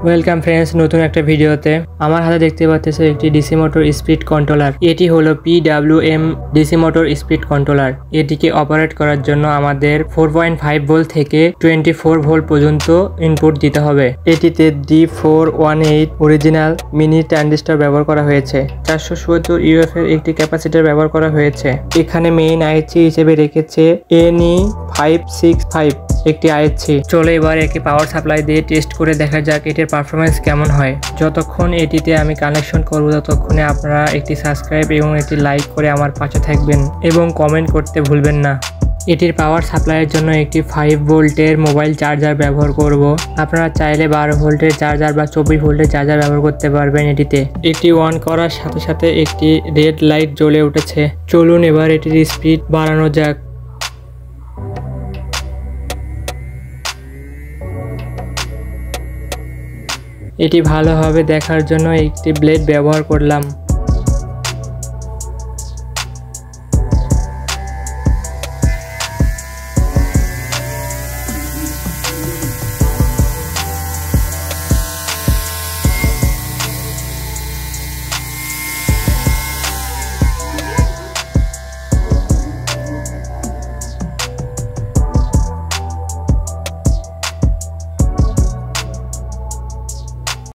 Welcome friends, নতুন একটা ভিডিওতে। আমার হাতে দেখতে পাচ্ছেন একটি ডিসি মোটর স্পিড কন্ট্রোলার। এটি হলো PWM DC motor speed controller. এটিকে অপারেট করার জন্য আমাদের 4.5 ভোল্ট থেকে 24 ভোল্ট পর্যন্ত ইনপুট দিতে হবে। এটিতে D418 অরিজিনাল মিনি ট্রানজিস্টর ব্যবহার করা হয়েছে। 470 UF এর একটি ক্যাপাসিটর ব্যবহার করা হয়েছে। এখানে মেইন আইসি হিসেবে রেখেছে NE565 একটি আইসি। চলো এবার একে পাওয়ার সাপ্লাই দিয়ে টেস্ট করে দেখা যাক এটির পারফরমেন্স কেমন হয়। যতক্ষণ এটিতে আমি কানেকশন করব ততক্ষণে আপনারা একটি সাবস্ক্রাইব এবং একটি লাইক করে আমার পাশে থাকবেন এবং কমেন্ট করতে ভুলবেন না। এটির পাওয়ার সাপ্লাইয়ের জন্য একটি 5 ভোল্টের মোবাইল চার্জার ব্যবহার করব। আপনারা চাইলে 12 ভোল্টের চার্জার বা 24 ভোল্টের চার্জার ব্যবহার করতে পারবেন। এটি অন করার সাথে সাথে একটি রেড লাইট জ্বলে উঠেছে। চলুন এবার এটির স্পিড বাড়ানো যাক। এটি ভালোভাবে দেখার জন্য একটি ব্লেড ব্যবহার করলাম।